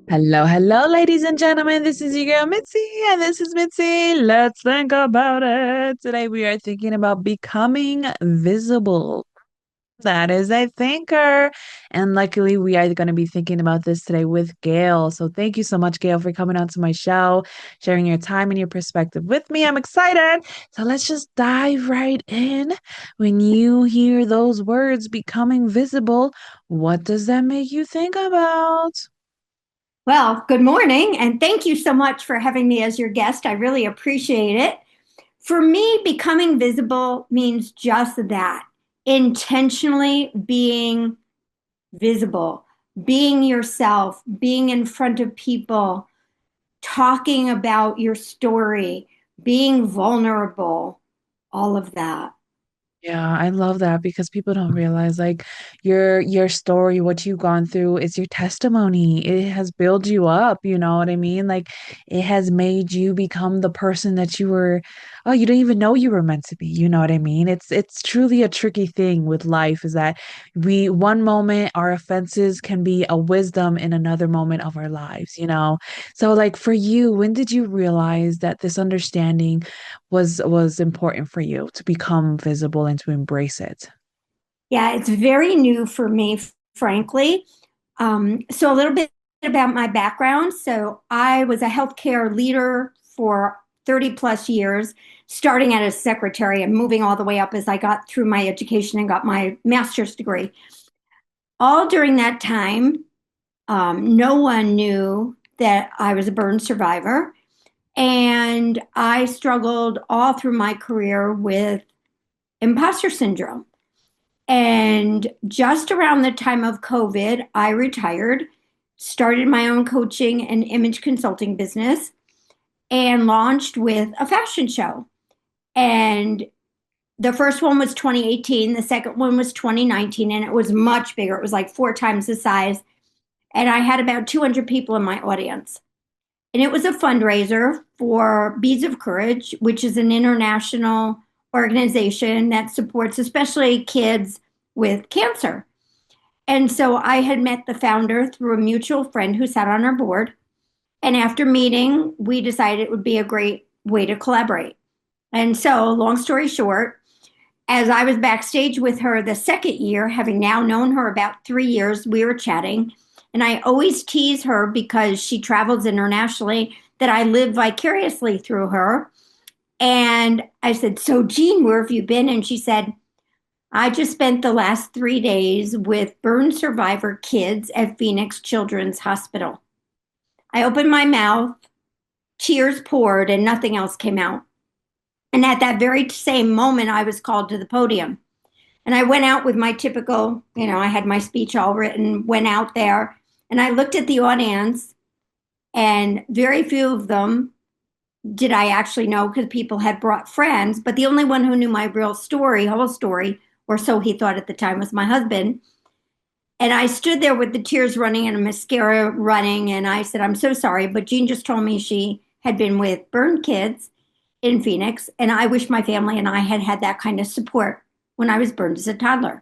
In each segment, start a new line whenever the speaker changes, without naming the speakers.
Hello, hello, ladies and gentlemen. This is your girl Mitzi, and this is Mitzi. Let's think about it. Today we are thinking about becoming visible. That is a thinker. And luckily, we are going to be thinking about this today with Gayle. So thank you so much, Gayle, for coming on to my show, sharing your time and your perspective with me. I'm excited. So let's just dive right in. When you hear those words, becoming visible, what does that make you think about?
Well, good morning, and thank you so much for having me as your guest. I really appreciate it. For me, becoming visible means just that, intentionally being visible, being yourself, being in front of people, talking about your story, being vulnerable, all of that.
Yeah, I love that because people don't realize like your story, what you've gone through is your testimony. It has built you up, you know what I mean? Like it has made you become the person that you were, oh, you didn't even know you were meant to be, you know what I mean? It's truly a tricky thing with life is that we one moment our offenses can be a wisdom in another moment of our lives, you know? So like for you, when did you realize that this understanding was important for you to become visible and to embrace it?
Yeah, it's very new for me, frankly. So, a little bit about my background. So, I was a healthcare leader for 30 plus years, starting out as secretary and moving all the way up as I got through my education and got my master's degree. All during that time, no one knew that I was a burn survivor. And I struggled all through my career with imposter syndrome. And just around the time of COVID, I retired, started my own coaching and image consulting business, and launched with a fashion show. And the first one was 2018, the second one was 2019, and it was much bigger. It was like four times the size. And I had about 200 people in my audience. And it was a fundraiser for Beads of Courage, which is an international organization that supports especially kids with cancer. And so I had met the founder through a mutual friend who sat on our board. And after meeting, we decided it would be a great way to collaborate. And so, long story short, as I was backstage with her the second year, having now known her about 3 years, we were chatting. And I always tease her because she travels internationally that I live vicariously through her. And I said, "So, Jean, where have you been?" And she said, "I just spent the last 3 days with burn survivor kids at Phoenix Children's Hospital." I opened my mouth, tears poured, and nothing else came out. And at that very same moment, I was called to the podium. And I went out with my typical, I had my speech all written, went out there, and I looked at the audience, and very few of them did I actually know because people had brought friends. But the only one who knew my real story, whole story, or so he thought at the time, was my husband. And I stood there with the tears running and a mascara running. And I said, "I'm so sorry, but Jean just told me she had been with burn kids in Phoenix. And I wish my family and I had had that kind of support when I was burned as a toddler."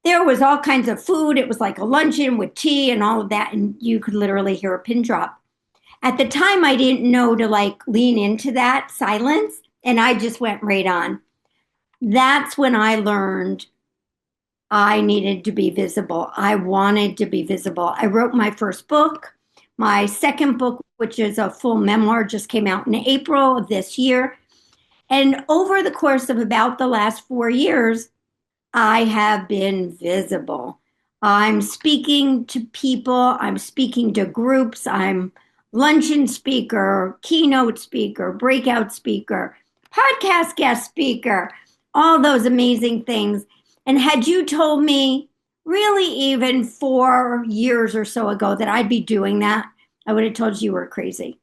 There was all kinds of food. It was like a luncheon with tea and all of that. And you could literally hear a pin drop. At the time, I didn't know to like lean into that silence. And I just went right on. That's when I learned I needed to be visible. I wanted to be visible. I wrote my first book. My second book, which is a full memoir, just came out in April of this year. And over the course of about the last 4 years, I have been visible. I'm speaking to people, I'm speaking to groups, I'm luncheon speaker, keynote speaker, breakout speaker, podcast guest speaker, all those amazing things. And had you told me really even 4 years or so ago that I'd be doing that, I would have told you were crazy.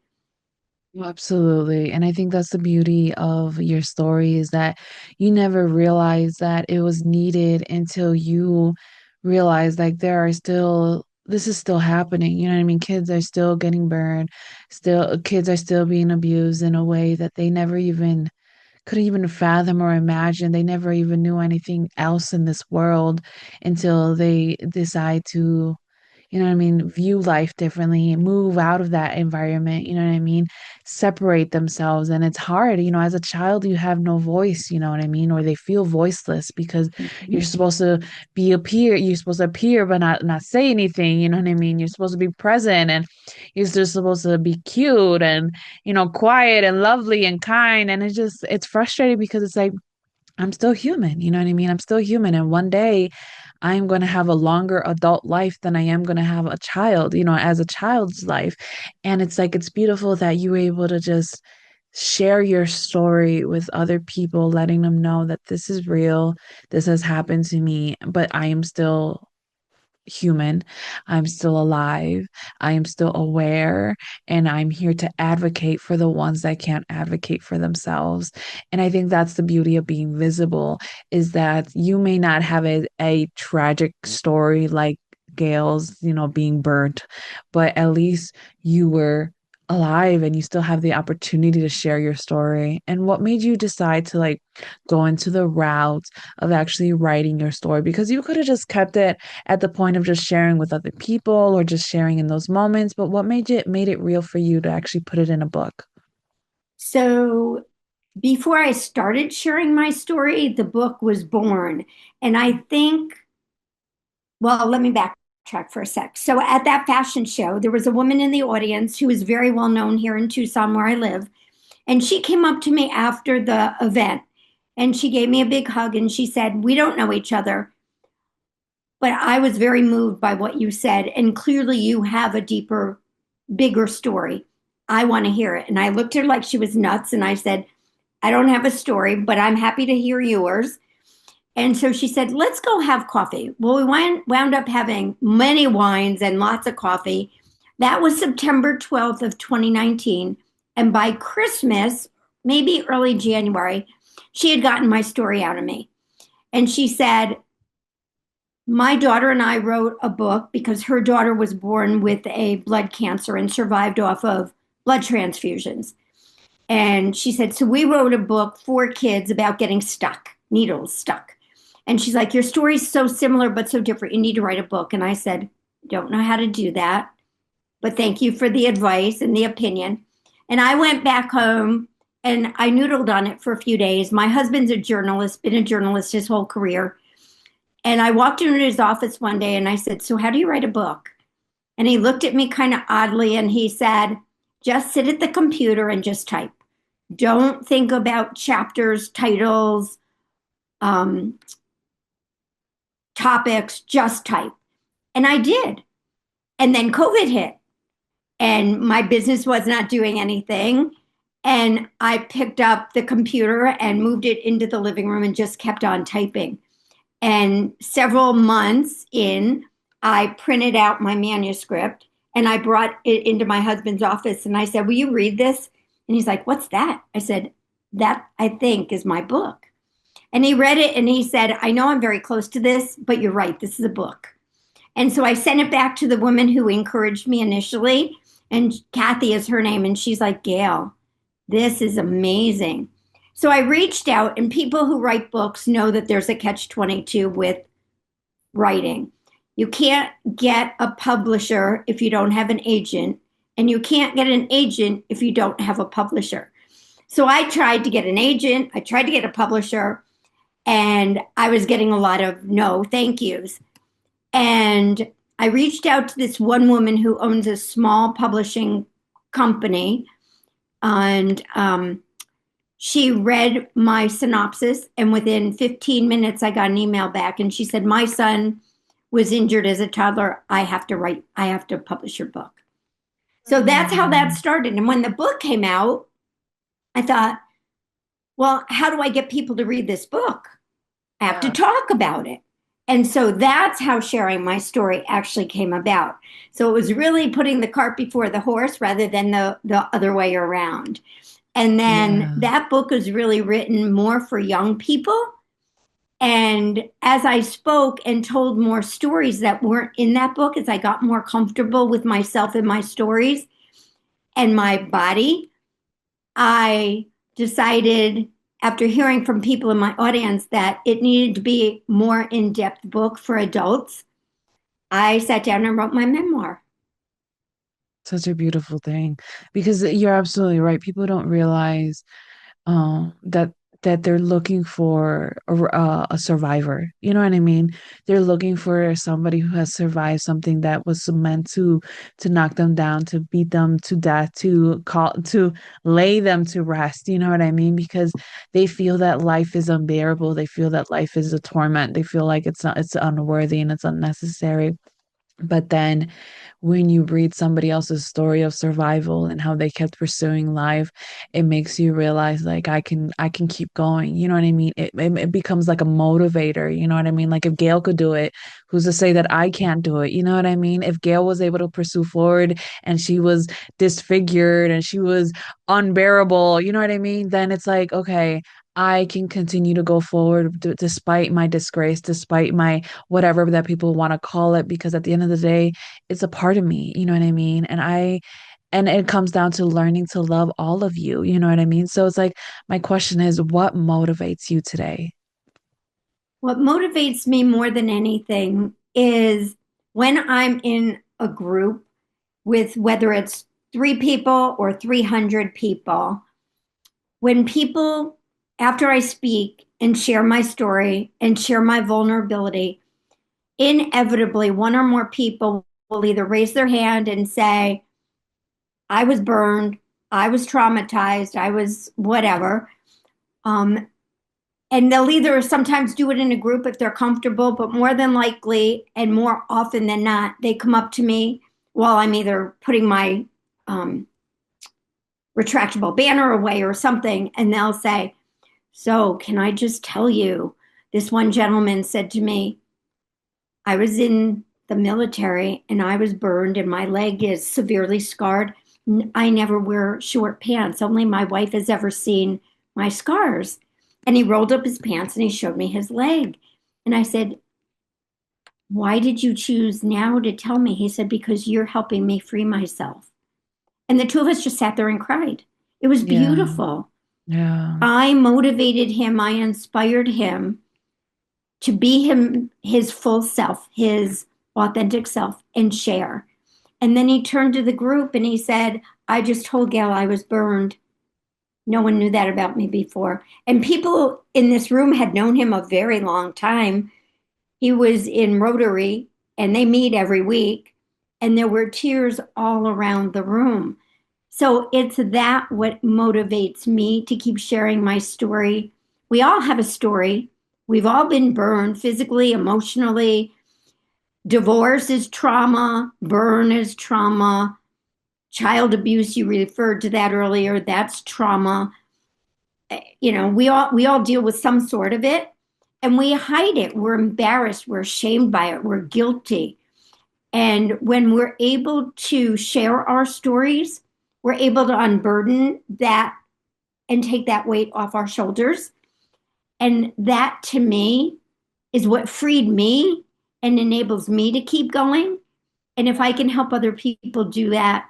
Well, absolutely. And I think that's the beauty of your story is that you never realized that it was needed until you realize like there are still this is still happening. You know what I mean? Kids are still getting burned, still kids are still being abused in a way that they never even couldn't even fathom or imagine. They never even knew anything else in this world until they decide to you know what I mean, view life differently, move out of that environment, you know what I mean, separate themselves. And it's hard, as a child, you have no voice, you know what I mean, or they feel voiceless because you're supposed to you're supposed to appear, but not say anything, you know what I mean? You're supposed to be present and you're just supposed to be cute and, quiet and lovely and kind. And it's frustrating because it's like, I'm still human, you know what I mean? I'm still human. And one day I'm going to have a longer adult life than I am going to have a child, as a child's life. And it's like, it's beautiful that you were able to just share your story with other people, letting them know that this is real, this has happened to me, but I am still human. I'm still alive. I am still aware. And I'm here to advocate for the ones that can't advocate for themselves. And I think that's the beauty of being visible is that you may not have a tragic story like Gayle's, being burnt, but at least you were alive and you still have the opportunity to share your story. And what made you decide to like go into the route of actually writing your story? Because you could have just kept it at the point of just sharing with other people or just sharing in those moments, but what made it real for you to actually put it in a book?
So before I started sharing my story, the book was born. And I think, well, let me backtrack for a sec. So at that fashion show, there was a woman in the audience who is very well known here in Tucson, where I live. And she came up to me after the event and she gave me a big hug and she said, "We don't know each other, but I was very moved by what you said. And clearly you have a deeper, bigger story. I want to hear it." And I looked at her like she was nuts and I said, "I don't have a story, but I'm happy to hear yours." And so she said, "Let's go have coffee." Well, we wound up having many wines and lots of coffee. That was September 12th of 2019. And by Christmas, maybe early January, she had gotten my story out of me. And she said, "My daughter and I wrote a book because her daughter was born with a blood cancer and survived off of blood transfusions." And she said, "So we wrote a book for kids about getting stuck, needles stuck." And she's like, "Your story's so similar, but so different. You need to write a book." And I said, "Don't know how to do that, but thank you for the advice and the opinion." And I went back home and I noodled on it for a few days. My husband's a journalist, been a journalist his whole career. And I walked into his office one day and I said, "So how do you write a book?" And he looked at me kind of oddly and he said, "Just sit at the computer and just type. Don't think about chapters, titles, um, topics, just type." And I did. And then COVID hit and my business was not doing anything. And I picked up the computer and moved it into the living room and just kept on typing. And several months in, I printed out my manuscript and I brought it into my husband's office and I said, "Will you read this?" And he's like, "What's that?" I said, "That I think is my book." And he read it and he said, "I know I'm very close to this, but you're right. This is a book." And so I sent it back to the woman who encouraged me initially. And Kathy is her name. And she's like, "Gayle, this is amazing." So I reached out, and people who write books know that there's a catch 22 with writing. You can't get a publisher if you don't have an agent, and you can't get an agent if you don't have a publisher. So I tried to get an agent, I tried to get a publisher, and I was getting a lot of no thank yous. And I reached out to this one woman who owns a small publishing company, and she read my synopsis. And within 15 minutes, I got an email back, and she said, "My son was injured as a toddler. I have to publish your book." So that's how that
Mm,
started. And when the book came out, I thought, well, how do I get people to read this book? I have to
yeah.
talk about it. And so that's how sharing my story actually came about. So it was really putting the cart before the horse rather than the other way around. And then
Yeah.
that book is really written more for young people. And as I spoke and told more stories that weren't in that book, as I got more comfortable with myself and my stories and my body, I decided after hearing from people in my audience that it needed to be more in-depth book for adults. I sat down and wrote my memoir.
Such a beautiful thing because you're absolutely right. People don't realize that they're looking for a survivor. You know what I mean? They're looking for somebody who has survived something that was meant to knock them down, to beat them to death, to lay them to rest. You know what I mean? Because they feel that life is unbearable. They feel that life is a torment. They feel like it's unworthy and it's unnecessary. But then when you read somebody else's story of survival and how they kept pursuing life, it makes you realize like I can keep going. You know what I mean? It becomes like a motivator. You know what I mean? Like if Gail could do it, who's to say that I can't do it? You know what I mean? If Gail was able to pursue forward and she was disfigured and she was unbearable, you know what I mean? Then it's like, okay, I can continue to go forward despite my disgrace, despite my whatever that people want to call it, because at the end of the day, it's a part of me, you know what I mean? And it comes down to learning to love all of you, you know what I mean? So it's like my question is, what motivates you today?
What motivates me more than anything is when I'm in a group with whether it's 3 people or 300 people, when people, after I speak and share my story and share my vulnerability, inevitably one or more people will either raise their hand and say, I was burned, I was traumatized, I was whatever. Um, and they'll either sometimes do it in a group if they're comfortable, but more than likely and more often than not, they come up to me while I'm either putting my um, retractable banner away or something, and they'll say, so, can I just tell you? This one gentleman said to me, I was in the military and I was burned and my leg is severely scarred. I never wear short pants. Only my wife has ever seen my scars. And he rolled up his pants and he showed me his leg. And I said, why did you choose now to tell me? He said, because you're helping me free myself. And the two of us just sat there and cried. It was
Yeah,
beautiful.
yeah.
I motivated him, I inspired him to be him, his full self, his authentic self, and share. And then he turned to the group and he said, I just told Gail I was burned. No one knew that about me before. And people in this room had known him a very long time. He was in Rotary and they meet every week, and there were tears all around the room. So it's that what motivates me to keep sharing my story. We all have a story. We've all been burned physically, emotionally. Divorce is trauma, burn is trauma. Child abuse, you referred to that earlier, that's trauma. We all deal with some sort of it and we hide it. We're embarrassed, we're ashamed by it, we're guilty. And when we're able to share our stories, we're able to unburden that and take that weight off our shoulders. And that to me is what freed me and enables me to keep going. And if I can help other people do that,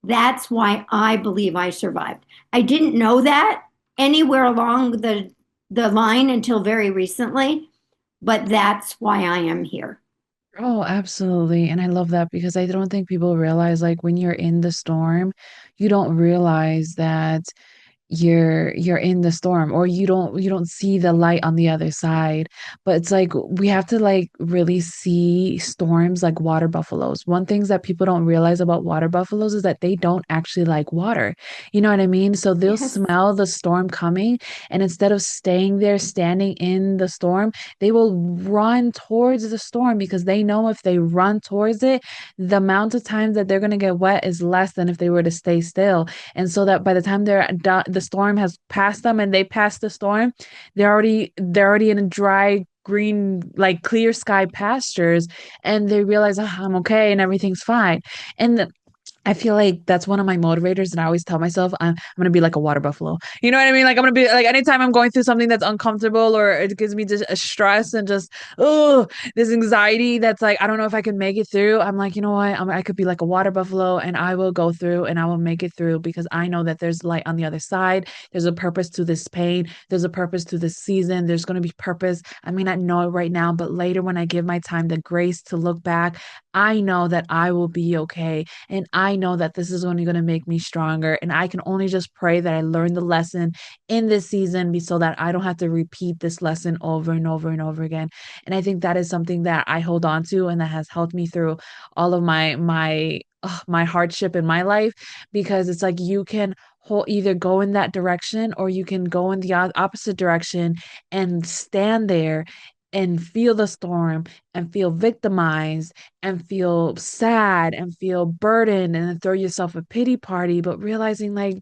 that's why I believe I survived. I didn't know that anywhere along the line until very recently, but that's why I am here.
Oh, absolutely. And I love that because I don't think people realize like when you're in the storm, you don't realize that you're in the storm or you don't see the light on the other side, but it's like we have to like really see storms like water buffaloes. One things that people don't realize about water buffaloes is that they don't actually like water, you know what I mean? So they'll
Yes.
smell the storm coming, and instead of staying there standing in the storm, they will run towards the storm because they know if they run towards it, the amount of times that they're going to get wet is less than if they were to stay still. And so that by the time they're done, the storm has passed them and they pass the storm, they're already in a dry green like clear sky pastures, and they realize, oh, I'm okay and everything's fine. And I feel like that's one of my motivators, and I always tell myself I'm gonna be like a water buffalo. You know what I mean? Like I'm gonna be like anytime I'm going through something that's uncomfortable or it gives me just a stress and just oh this anxiety that's like I don't know if I can make it through. I'm like, you know what? I could be like a water buffalo, and I will go through and I will make it through because I know that there's light on the other side. There's a purpose to this pain. There's a purpose to this season. There's gonna be purpose. I may not know it right now, but later when I give my time the grace to look back, I know that I will be okay. And I know that this is only going to make me stronger. And I can only just pray that I learn the lesson in this season so that I don't have to repeat this lesson over and over and over again. And I think that is something that I hold on to and that has helped me through all of my hardship in my life because it's like you can either go in that direction or you can go in the opposite direction and stand there and feel the storm and feel victimized and feel sad and feel burdened and then throw yourself a pity party, but realizing like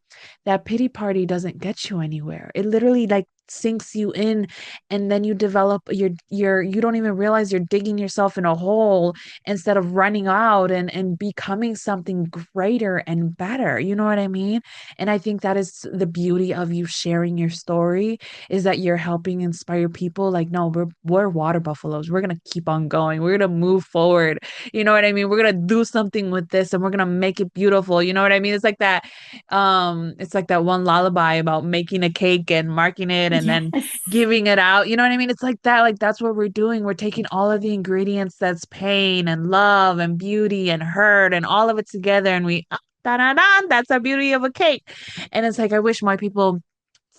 that pity party doesn't get you anywhere. It literally like sinks you in and then you develop you don't even realize you're digging yourself in a hole instead of running out and becoming something greater and better. You know what I mean? And I think that is the beauty of you sharing your story is that you're helping inspire people like no, we're water buffaloes. We're going to keep on going. We're going to move forward. You know what I mean? We're going to do something with this and we're going to make it beautiful. You know what I mean? It's like that one lullaby about making a cake and marking it and then
Yes.
giving it out. You know what I mean? It's like that. Like that's what we're doing. We're taking all of the ingredients that's pain and love and beauty and hurt and all of it together and we da da da, that's the beauty of a cake. And it's like I wish more people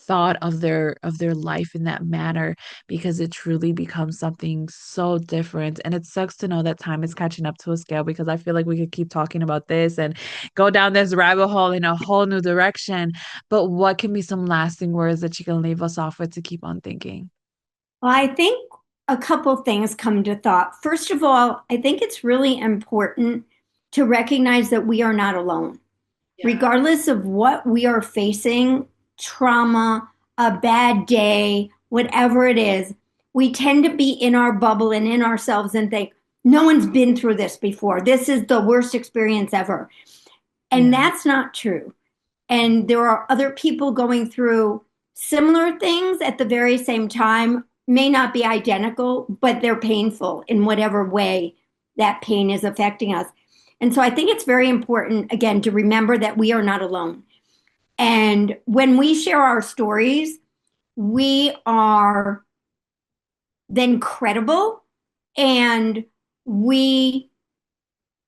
thought of their life in that manner because it truly becomes something so different and it sucks to know that time is catching up to a scale because I feel like we could keep talking about this and go down this rabbit hole in a whole new direction, but what can be some lasting words that you can leave us off with to keep on thinking?
Well, I think a couple things come to thought. First of all, I think it's really important to recognize that we are not alone.
Yeah.
Regardless of what we are facing, trauma, a bad day, whatever it is, we tend to be in our bubble and in ourselves and think, no one's been through this before. This is the worst experience ever. And
Yeah.
that's not true. And there are other people going through similar things at the very same time, may not be identical, but they're painful in whatever way that pain is affecting us. And so I think it's very important, again, to remember that we are not alone. And when we share our stories, we are then credible and we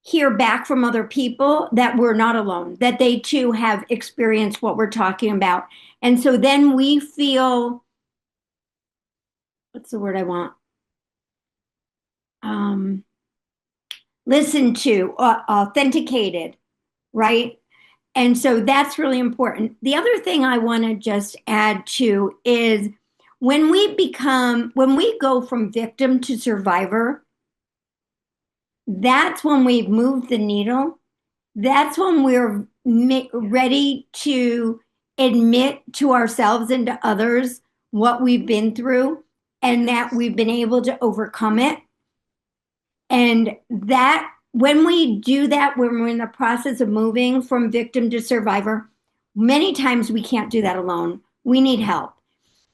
hear back from other people that we're not alone, that they too have experienced what we're talking about. And so then we feel, what's the word I want? Um, Listened to, authenticated, right? And so that's really important. The other thing I want to just add to is when we go from victim to survivor, that's when we've moved the needle. That's when we're ready to admit to ourselves and to others what we've been through and that
Yes.
we've been able to overcome it. And that when we do that, when we're in the process of moving from victim to survivor, many times we can't do that alone. We need help.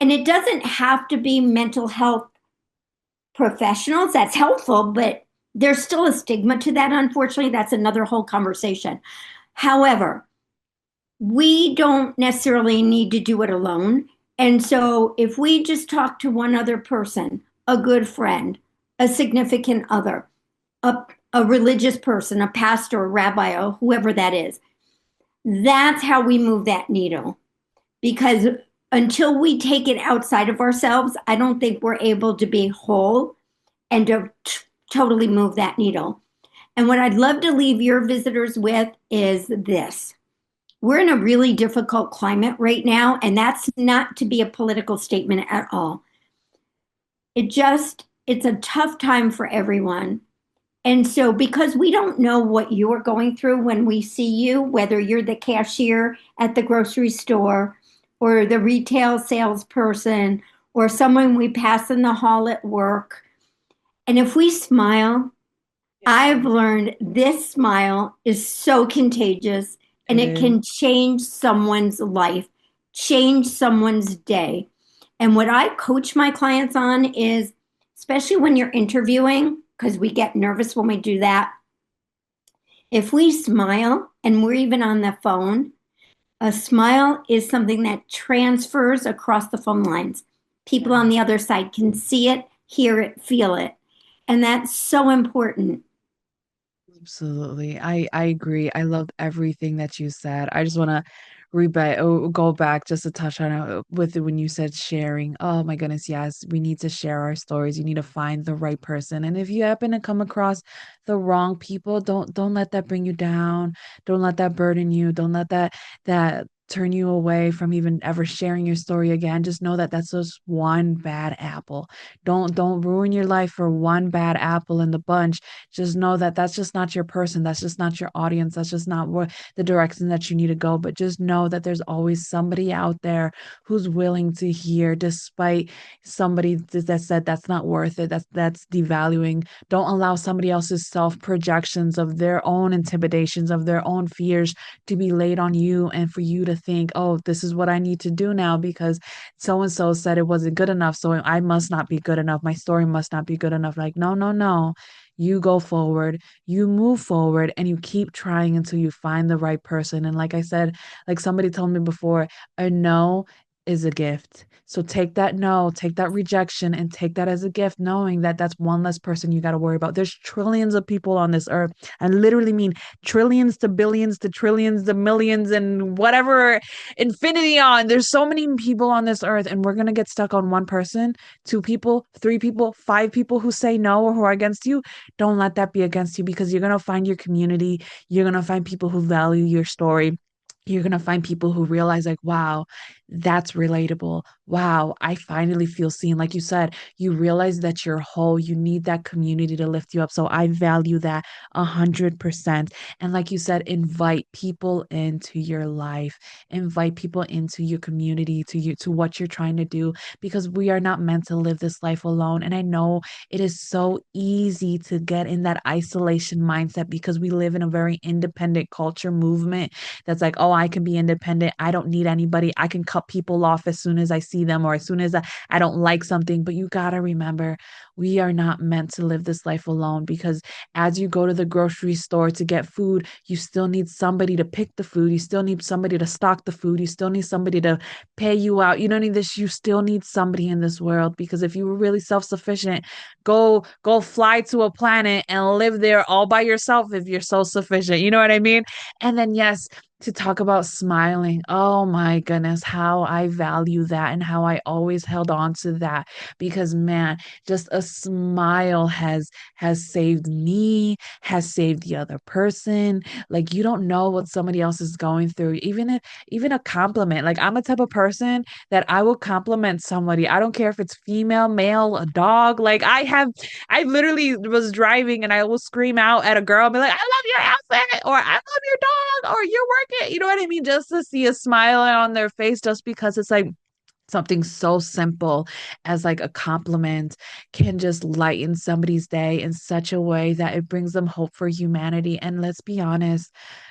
And it doesn't have to be mental health professionals. That's helpful, but there's still a stigma to that, unfortunately. That's another whole conversation. However, we don't necessarily need to do it alone. And so if we just talk to one other person, a good friend, a significant other, a, a religious person, a pastor, a rabbi, or whoever that is, that's how we move that needle. Because until we take it outside of ourselves, I don't think we're able to be whole and to totally move that needle. And what I'd love to leave your visitors with is this. We're in a really difficult climate right now, and that's not to be a political statement at all. It's a tough time for everyone. And so, because we don't know what you're going through when we see you, whether you're the cashier at the grocery store or the retail salesperson or someone we pass in the hall at work, and if we smile I've learned this smile is so contagious and
It
it
is.
can change someone's life, change someone's day. And what I coach my clients on is, especially when you're interviewing, because we get nervous when we do that, if we smile and we're even on the phone, a smile is something that transfers across the phone lines. People on
Yeah.
the other side can see it, hear it, feel it. And that's so important.
Absolutely. I agree. I loved everything that you said. I just want to go back just to touch on it with it when you said sharing. Oh my goodness, yes, we need to share our stories. You need to find the right person. And if you happen to come across the wrong people, don't let that bring you down. Don't let that burden you. Don't let that turn you away from even ever sharing your story again. Just know that that's just one bad apple. Don't ruin your life for one bad apple in the bunch. Just know that that's just not your person. That's just not your audience. That's just not what the direction that you need to go. But just know that there's always somebody out there who's willing to hear, despite somebody that said that's not worth it. That's devaluing. Don't allow somebody else's self projections of their own intimidations, of their own fears to be laid on you and for you to think, oh, this is what I need to do now because so and so said it wasn't good enough. So I must not be good enough. My story must not be good enough. Like, no, no, no. You go forward, you move forward, and you keep trying until you find the right person. And like I said, like somebody told me before, a no is a gift. So take that no, take that rejection, and take that as a gift, knowing that that's one less person you got to worry about. There's trillions of people on this earth. I literally mean trillions to billions to trillions to millions and whatever infinity on. There's so many people on this earth, and we're going to get stuck on one person, two people, three people, five people who say no or who are against you. Don't let that be against you because you're going to find your community. You're going to find people who value your story. You're going to find people who realize, like, wow, that's relatable. Wow, I finally feel seen. Like you said, you realize that you're whole. You need that community to lift you up. So I value that 100%. And like you said, invite people into your life, invite people into your community, to you, to what you're trying to do, because we are not meant to live this life alone. And I know it is so easy to get in that isolation mindset because we live in a very independent culture movement that's like, oh, I can be independent. I don't need anybody. I can cut people off as soon as I see them or as soon as I don't like something. But you got to remember, we are not meant to live this life alone because as you go to the grocery store to get food, you still need somebody to pick the food. You still need somebody to stock the food. You still need somebody to pay you out. You don't need this. You still need somebody in this world because if you were really self-sufficient, go fly to a planet and live there all by yourself if you're so sufficient. You know what I mean? And then yes, to talk about smiling. Oh my goodness, how I value that and how I always held on to that because man, just a smile has saved me, has saved the other person. Like you don't know what somebody else is going through. Even a compliment. Like I'm a type of person that I will compliment somebody. I don't care if it's female, male, a dog. I literally was driving and I will scream out at a girl and be like, I love your outfit or I love your dog or you're working. You know what I mean? Just to see a smile on their face just because it's like something so simple as like a compliment can just lighten somebody's day in such a way that it brings them hope for humanity. And let's be honest,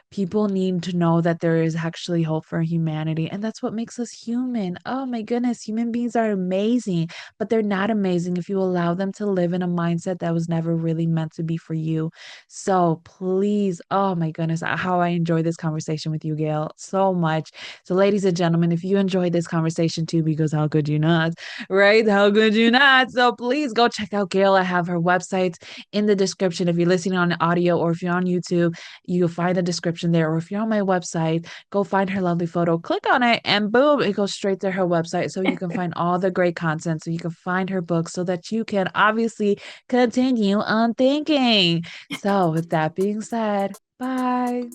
people need to know that there is actually hope for humanity. And that's what makes us human. Oh my goodness, human beings are amazing, but they're not amazing if you allow them to live in a mindset that was never really meant to be for you. So please, oh my goodness, how I enjoy this conversation with you, Gail, so much. So, ladies and gentlemen, if you enjoyed this conversation too, because how could you not? Right? How could you not? So, please go check out Gail. I have her website in the description. If you're listening on audio or if you're on YouTube, you'll find a description there. Or if you're on my website, go find her lovely photo, click on it, and boom, it goes straight to her website. So, you can find all the great content. So, you can find her books so that you can obviously continue on thinking. So, with that being said, bye.